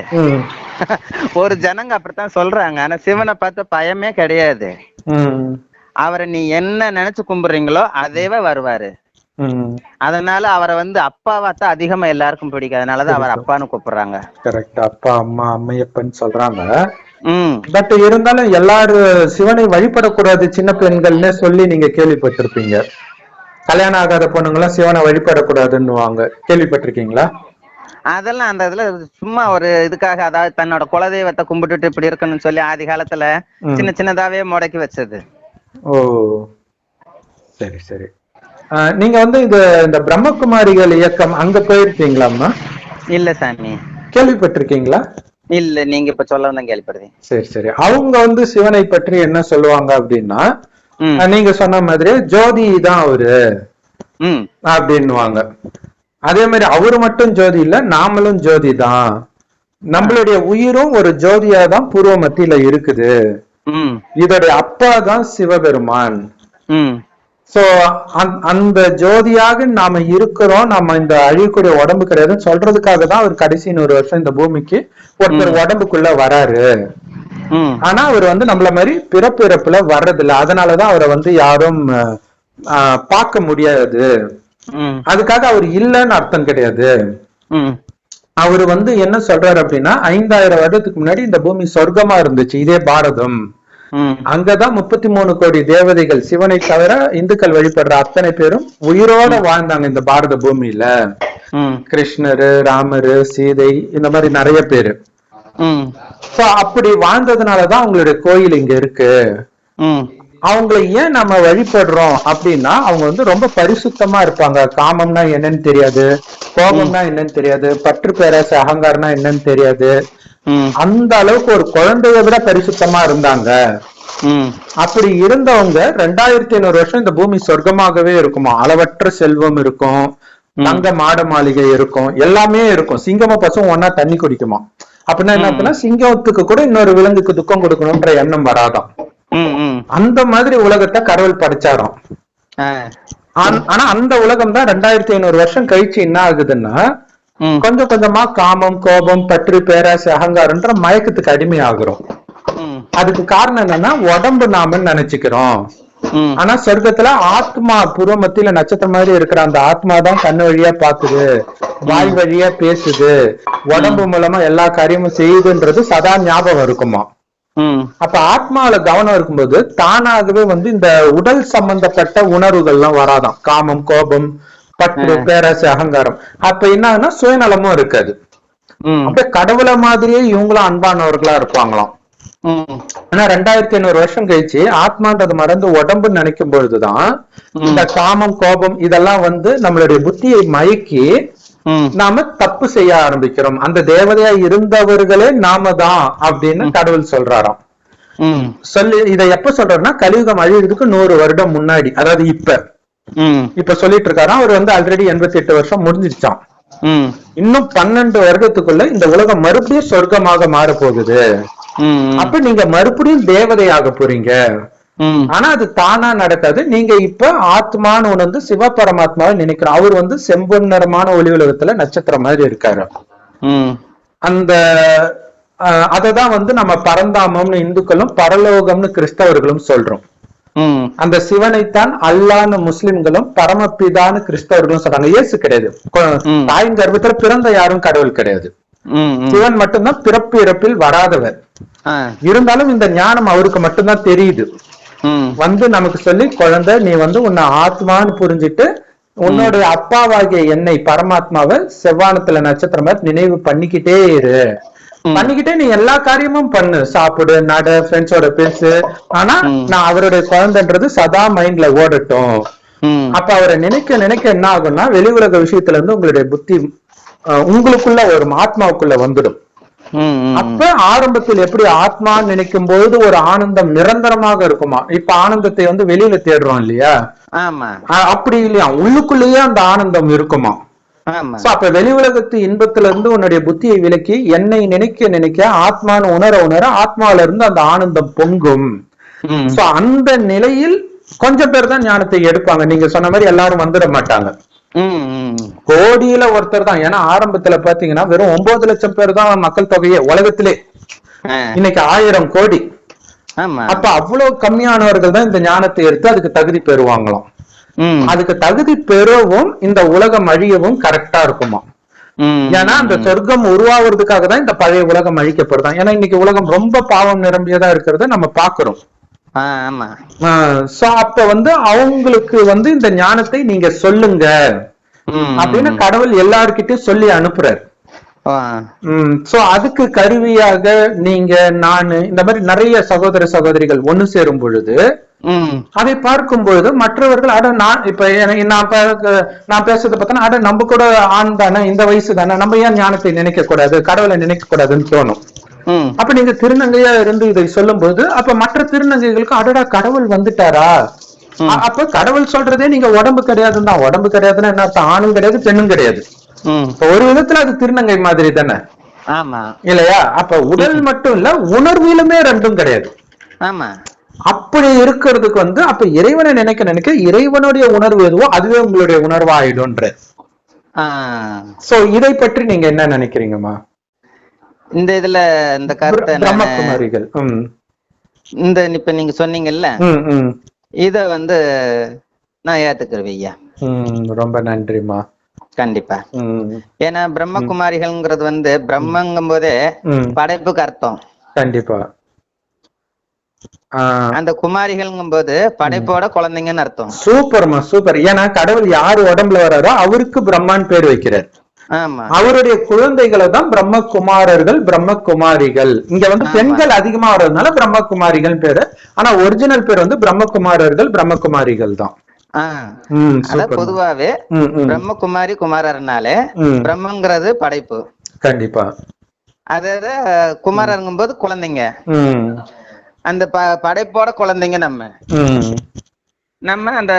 ஒரு ஜனங்க அப்படித்தான் சொல்றாங்க. ஆனா சிவனை பார்த்து பயமே கிடையாது. அவரை நீ என்ன நினைச்சு கும்பிடுறீங்களோ அதேவே வருவாரு. அதனால அவரை வந்து அப்பாவாத்தான் அதிகமா எல்லாருக்கும் பிடிக்கும். அதனாலதான் அவர் அப்பான்னு கூப்பிடுறாங்க. கரெக்ட். அப்பா, அம்மா, அம்மையப்பன் சொல்றாங்க. பட் இருந்தாலும் எல்லாரும் சிவனை வழிபடக்கூடாது சின்ன பெண்கள்னு சொல்லி நீங்க கேள்விப்பட்டிருப்பீங்க. கல்யாணம் ஆகாத பொண்ணுங்க எல்லாம் சிவனை வழிபடக்கூடாதுன்னுவாங்க, கேள்விப்பட்டிருக்கீங்களா? அதெல்லாம் அந்த இதுல சும்மா ஒரு இதுக்காக, அதாவது தன்னோட குலதெய்வத்தை கும்பிட்டுட்டு இப்படி இருக்கணும்னு சொல்லி ஆதி காலத்துல சின்ன சின்னதாவே முடக்கி வச்சது. ஓ சரி சரி. நீங்க வந்து இந்த பிரம்மகுமாரிகள் இயக்கம் அங்க போயிருக்கீங்களாம்மா? இல்ல சாமி. கேள்விப்பட்டிருக்கீங்களா? இல்ல, நீங்க இப்ப சொல்லதான் கேள்விப்படுறேன். சரி சரி. அவங்க வந்து சிவனை பற்றி என்ன சொல்லுவாங்க அப்படின்னா, நீங்க சொன்ன மாதிரி ஜோதி தான் அவரு அப்படின்னுவாங்க. அதே மாதிரி அவரு மட்டும் ஜோதி இல்ல, நாமளும் ஜோதி தான், நம்மளுடைய உயிரும் ஒரு ஜோதியா தான் பூர்வ மத்தியில இருக்குது, இதோடைய அப்பா தான் சிவபெருமான். சோ அந்த ஜோதியாக நாம இருக்கிறோம், நம்ம இந்த அழியக்கூடிய உடம்பு கிடையாதுன்னு சொல்றதுக்காக தான் அவர் கடைசி 100 வருஷம் இந்த பூமிக்கு ஒருத்தர் உடம்புக்குள்ள வராரு. ஆனா அவர் வந்து நம்மள மாதிரி பிறப்பு இறப்புல வர்றதில்ல, அதனாலதான் அவரை வந்து யாரும் பார்க்க முடியாது. அதுக்காக அவர் இல்லைன்னு அர்த்தம் கிடையாது. அவரு வந்து என்ன சொல்றாரு அப்படின்னா, 5000 வருடத்துக்கு முன்னாடி இந்த பூமி சொர்க்கமா இருந்துச்சு, இதே பாரதம். அங்கதான் 33 கோடி தேவதைகள், சிவனை தவிர இந்துக்கள் வழிபடுற அத்தனை பேரும் உயிரோட வாழ்ந்தாங்க இந்த பாரத பூமியில. கிருஷ்ணரு, ராமரு, சீதை, இந்த மாதிரி நிறைய பேரு. அப்படி வாழ்ந்ததுனாலதான் அவங்களுடைய கோயில் இங்க இருக்கு. அவங்களை ஏன் நம்ம வழிபடுறோம் அப்படின்னா, அவங்க வந்து ரொம்ப பரிசுத்தமா இருப்பாங்க. காமம்னா என்னன்னு தெரியாது, கோபம்னா என்னன்னு தெரியாது, பற்று பேராசை அகங்காரம்னா என்னன்னு தெரியாது. அந்த அளவுக்கு ஒரு குழந்தைய விட பரிசுத்தமா இருந்தாங்க. அப்படி இருந்தவங்க 2500 வருஷம் இந்த பூமி சொர்க்கமாகவே இருக்குமா, அளவற்ற செல்வம் இருக்கும், தங்க மாட மாளிகை இருக்கும், எல்லாமே இருக்கும். சிங்கம பசும் ஒன்னா தண்ணி குடிக்குமா. அப்படின்னா என்ன, சிங்கத்துக்கு கூட இன்னொரு விலங்குக்கு துக்கம் கொடுக்கணும்ன்ற எண்ணம் வராதாம். அந்த மாதிரி உலகத்தை கடவுள் படைச்சாராம். ஆனா அந்த உலகம் தான் 2500 வருஷம் கழிச்சு என்ன ஆகுதுன்னா, கொஞ்சம் கொஞ்சமா காமம், கோபம், பற்று, பேராசை, அகங்காரம்ன்ற மயக்கத்துக்கு அடிமை ஆகுறோம். அதுக்கு காரணம் என்னன்னா, உடம்பு நாம நினைச்சுக்கிறோம். ஆனா சொர்க்கத்துல ஆத்மா பூர்வ மத்தியில நட்சத்திரம் மாதிரி இருக்கிற அந்த ஆத்மா தான் கண்ணு வழியா பாக்குது, வாய் வழியா பேசுது, உடம்பு மூலமா எல்லா காரியமும் செய்யுதுன்றது சதா ஞாபகம் இருக்குமா. அப்ப ஆத்மாவில கவனம் இருக்கும்போது தானாகவே வந்து இந்த உடல் சம்பந்தப்பட்ட உணர்வுகள் எல்லாம் வராதாம், காமம், கோபம், பற்று, பேராசை, அகங்காரம். அப்ப என்ன ஆகுனா சுயநலமும் இருக்காது. அப்ப கடவுளை மாதிரியே இவங்களும் அன்பானவர்களா இருப்பாங்களாம். ஆனா 2500 வருஷம் கழிச்சு ஆத்மான்றது மறந்து உடம்புன்னு நினைக்கும் பொழுதுதான் இந்த காமம், கோபம் இதெல்லாம் வந்து நம்மளுடைய புத்தியை மயக்கி நாம தப்பு செய்ய ஆரம்பிக்கிறோம். அந்த தேவதையா இருந்தவர்களே நாம தான் அப்படின்னு கடவுள் சொல்றாராம். சொல்லி இதை எப்ப சொல்றாருன்னா, கலியுகம் அழியறதுக்கு 100 வருடம் முன்னாடி, அதாவது இப்ப சொல்லிட்டு இருக்காராம். அவர் வந்து ஆல்ரெடி 88 வருஷம் முடிஞ்சிருச்சான். இன்னும் 12 வருடத்துக்குள்ள இந்த உலகம் மறுபடியும் சொர்க்கமாக மாற போகுது. அப்ப நீங்க மறுபடியும் தேவதையாக போறீங்க. ஆனா அது தானா நடக்காது. நீங்க இப்ப ஆத்மான்னு உணர்ந்து சிவ பரமாத்மாவை நினைக்கிறோம். அவர் வந்து செம்பொன் நிறமான ஒளி உலகத்துல நட்சத்திரம் மாதிரி இருக்காரு. அந்த அததான் வந்து நம்ம பரந்தாமம்னு இந்துக்களும் பரலோகம்னு கிறிஸ்தவர்களும் சொல்றோம். அந்த சிவனைத்தான் அல்லான்னு முஸ்லிம்களும் பரமபிதான்னு கிறிஸ்தவர்களும் சொல்றாங்க. இயேசு கிடையாது, தாயின் கர்ப்பத்துல பிறந்த யாரும் கடவுள் கிடையாது. சிவன் மட்டும்தான் பிறப்பு இறப்பில் வராதவர். இருந்தாலும் இந்த ஞானம் அவருக்கு மட்டும்தான் தெரியுது. வந்து நமக்கு சொல்லி, குழந்தை நீ வந்து உன்னை ஆத்மான்னு புரிஞ்சிட்டு உன்னுடைய அப்பாவாகிய என்னை பரமாத்மாவை செவ்வானத்துல நட்சத்திரம் நினைவு பண்ணிக்கிட்டே இரு. பண்ணிக்கிட்டே நீ எல்லா காரியமும் பண்ணு, சாப்பிடு, நட, ஃப்ரெண்ட்ஸோட பேசு. ஆனா நான் அவருடைய குழந்தைன்றது சதா மைண்ட்ல ஓடட்டும். அப்ப அவரை நினைக்க நினைக்க என்ன ஆகும்னா, வெளி உலக விஷயத்துல இருந்து உங்களுடைய புத்தி உங்களுக்குள்ள ஒரு ஆத்மாவுக்குள்ள வந்துடும். அப்ப ஆரம்பத்தில் எப்படி ஆத்மா நினைக்கும் பொழுது ஒரு ஆனந்தம் நிரந்தரமாக இருக்குமா. இப்ப ஆனந்தத்தை வந்து வெளியில தேடுறோம் இல்லையா, அப்படி இல்லையா, உள்ளுக்குள்ளேயே அந்த ஆனந்தம் இருக்குமா. அப்ப வெளி உலகத்து இன்பத்துல இருந்து உன்னுடைய புத்தியை விலக்கி என்னை நினைக்க நினைக்க ஆத்மான்னு உணர உணர ஆத்மாவில இருந்து அந்த ஆனந்தம் பொங்கும். அந்த நிலையில் கொஞ்சம் பேர் தான் ஞானத்தை எடுப்பாங்க. நீங்க சொன்ன மாதிரி எல்லாரும் வந்துட மாட்டாங்க. கோடியில ஒருத்தர் தான். ஏன்னா ஆரம்பத்துல பாத்தீங்கன்னா வெறும் 9 லட்சம் பேர் தான் மக்கள் தொகையே உலகத்திலே. இன்னைக்கு 1000 கோடி. அப்ப அவ்வளவு கம்மியானவர்கள் தான் இந்த ஞானத்தை எடுத்து அதுக்கு தகுதி பெறுவாங்களாம். அதுக்கு தகுதி பெறவும் இந்த உலகம் அழியவும் கரெக்டா இருக்குமா. ஏன்னா அந்த சொர்க்கம் உருவாகிறதுக்காக தான் இந்த பழைய உலகம் அழிக்கப்படுதான். ஏன்னா இன்னைக்கு உலகம் ரொம்ப பாவம் நிரம்பியதா இருக்கிறத நம்ம பாக்குறோம். ஆமா. சோ அப்ப வந்து அவங்களுக்கு வந்து இந்த ஞானத்தை நீங்க சொல்லுங்க அப்படின்னு கடவுள் எல்லார்கிட்டயும் சொல்லி அனுப்புறாரு. சோ அதுக்கு கருவியாக நீங்க, நானு, இந்த மாதிரி நிறைய சகோதர சகோதரிகள் ஒண்ணு சேரும் பொழுது அதை பார்க்கும் பொழுது மற்றவர்கள் அட நான் இப்ப நான் பேசுறதை பார்த்தா அட நம்ம கூட ஆண் தானே, இந்த வயசு தானே, நம்ம ஏன் ஞானத்தை நினைக்க கூடாது, கடவுளை நினைக்க கூடாதுன்னு தோணும். அப்ப நீங்க திருநங்கையா இருந்து இதை சொல்லும் போது அப்ப மற்ற திருநங்கைகளுக்கு அடடா கடவுள் வந்துட்டாரா, அப்ப கடவுள் சொல்றதே நீங்க உடம்பு கிடையாதுன்னு தான். உடம்பு கிடையாதுன்னா என்ன அர்த்தம்? ஆணும் கிடையாது பெண்ணும் கிடையாது. ஒரு விதத்துல அது திருநங்கை மாதிரி தானே இல்லையா? அப்ப உடல் மட்டும் இல்ல, உணர்விலுமே ரெண்டும் கிடையாது. அப்படி இருக்கிறதுக்கு வந்து அப்ப இறைவனை நினைக்க நினைக்க இறைவனுடைய உணர்வு எதுவோ அதுவே உங்களுடைய உணர்வு ஆயிடும்ன்ற. சோ இதை பற்றி நீங்க என்ன நினைக்கிறீங்கம்மா? இந்த இதுல இந்த கருத்தை பிரம்மகுமாரிகள் இந்த இப்ப நீங்க சொன்னீங்கல்ல, இத வந்து நான் ஏத்துக்கிறேன் ஐயா. ரொம்ப நன்றிமா. கண்டிப்பா. ஏன்னா பிரம்மகுமாரிகள்ங்கிறது வந்து பிரம்மங்கும் போதே படைப்புக்கு அர்த்தம். கண்டிப்பா. அந்த குமாரிகள்ங்கும் போது படைப்போட குழந்தைங்கன்னு அர்த்தம். சூப்பர்மா சூப்பர். ஏன்னா கடவுள் யாரு உடம்புல வராரோ அவருக்கு பிரம்மான்னு பேர் வைக்கிறார். அவருடைய குழந்தைகளை தான் பிரம்மகுமாரர்கள் பிரம்மகுமாரிகள். இங்க வந்து பெண்கள் அதிகமா வர்றதுனால பிரம்மகுமாரிகள் பேரு, ஆனா ஒரிஜினல் பேர் வந்து பிரம்மகுமாரர்கள் பிரம்மகுமாரிகள் தான். பொதுவாவே பிரம்மகுமாரி குமாரர்னாலே பிரம்மங்கிறது படைப்பு. கண்டிப்பா. அதாவது குமாரருங்கும் போது குழந்தைங்க, அந்த படைப்போட குழந்தைங்க. நம்ம அந்த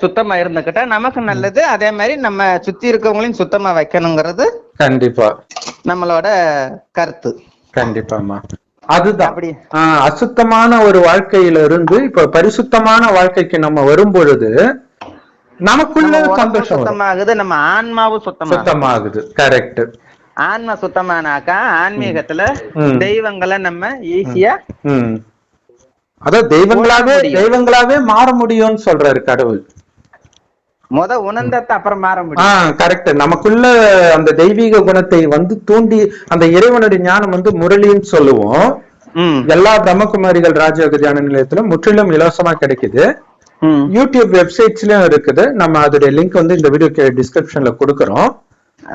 சுத்தமா இருந்துகிட்டா நமக்கு நல்லது. அதே மாதிரி நம்ம சுத்தி இருக்கவங்களையும் சுத்தமா வைக்கணுங்கிறது கண்டிப்பா நம்மளோட கருத்து. கண்டிப்பாமா. அதுதான் அப்படி அசுத்தமான ஒரு வாழ்க்கையில இருந்து இப்ப பரிசுத்தமான வாழ்க்கைக்கு நம்ம வரும் பொழுது நமக்குள்ள சந்தோஷம் சுத்தமாகுது, நம்ம ஆன்மாவும் சுத்தமாகுது. கரெக்ட். ஆன்மா சுத்தமானாக்கா ஆன்மீகத்துல தெய்வங்களை நம்ம ஈஸியா அதான் தெய்வங்களாவே மாற முடியும்னு சொல்றாரு கடவுள். உணர்ந்தத அப்புறம் மாற முடியும். கரெக்ட். நமக்குள்ள அந்த தெய்வீக குணத்தை வந்து தூண்டி அந்த இறைவனுடைய ஞானம் வந்து முரளின்னு சொல்லுவோம். எல்லா பிரம்மகுமாரிகள் ராஜயோக தியான நிலையத்திலும் முற்றிலும் இலவசமா கிடைக்குது. யூடியூப் வெப்சைட்ஸ்லயும் இருக்குது. நம்ம அதோட லிங்க் வந்து இந்த வீடியோ டிஸ்கிரிப்ஷன்ல கொடுக்கறோம்.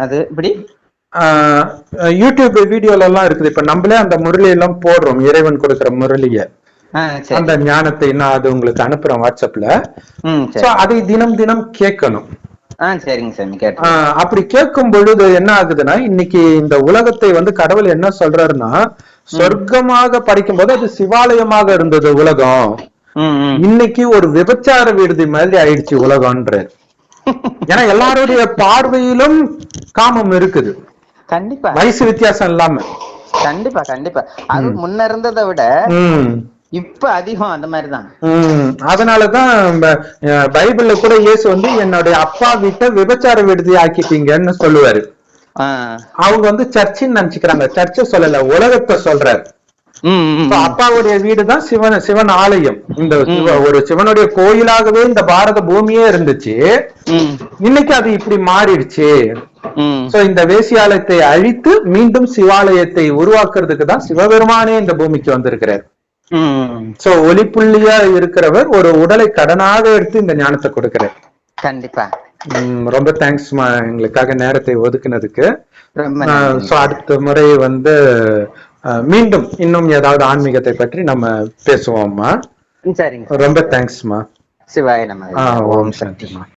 அது எப்படி யூடியூப் வீடியோல எல்லாம் இருக்குது. இப்ப நம்மளே அந்த முரளி எல்லாம் போடுறோம், இறைவன் கொடுக்கிற முரளிய, அந்த ஞானத்தை நான் அது உங்களுக்கு அனுப்புறேன் வாட்ஸ்அப்ல. அதை தினம் தினம் கேட்கணும். அப்படி கேட்கும் பொழுது என்ன ஆகுதுன்னா, இன்னைக்கு இந்த உலகத்தை வந்து கடவுள் என்ன சொல்றாருன்னா, சொர்க்கமாக படைக்கும் போது அது சிவாலயமாக இருந்தது உலகம், இன்னைக்கு ஒரு விபச்சார விடுதி மாதிரி ஆயிடுச்சு உலகம்ன்ற. ஏன்னா எல்லாருடைய பார்வையிலும் காமம் இருக்குது. கண்டிப்பா. வயசு வித்தியாசம் இல்லாம. கண்டிப்பா கண்டிப்பா. அது முன்ன இருந்ததை விட இப்ப அதிகம் அந்த மாதிரிதான். அதனாலதான் பைபிள்ல கூட இயேசு வந்து என்னுடைய அப்பா வீட்டை விபச்சார விடுதி ஆக்கிட்டீங்கன்னு சொல்லுவாரு. அவங்க வந்து சர்ச்சின்னு நினைச்சுக்கிறாங்க. சர்ச்ச சொல்லல, உலகத்தை சொல்றாரு. அப்பாவுடைய வீடுதான் சிவன் ஆலயம். இந்த ஒரு சிவனுடைய கோயிலாகவே இந்த பாரத பூமியே இருந்துச்சு. இன்னைக்கு அது இப்படி மாறிடுச்சு. இந்த வேசியாலயத்தை அழித்து மீண்டும் சிவாலயத்தை உருவாக்குறதுக்கு தான் சிவபெருமானே இந்த பூமிக்கு வந்திருக்கிறார். ஒளிப்புள்ளியா இருக்கிறவர் ஒரு உடலை கடனாக எடுத்து இந்த ஞானத்தை கொடுக்கிறார். கண்டிப்பா. ரொம்ப தேங்க்ஸ்மா எங்களுக்காக நேரத்தை ஒதுக்குனதுக்கு. அடுத்த முறை வந்து மீண்டும் இன்னும் ஏதாவது ஆன்மீகத்தை பற்றி நம்ம பேசுவோம்மா. சரிங்க. ரொம்ப தேங்க்ஸ்மா. சிவாய நமः. ஓம் சாந்திமா.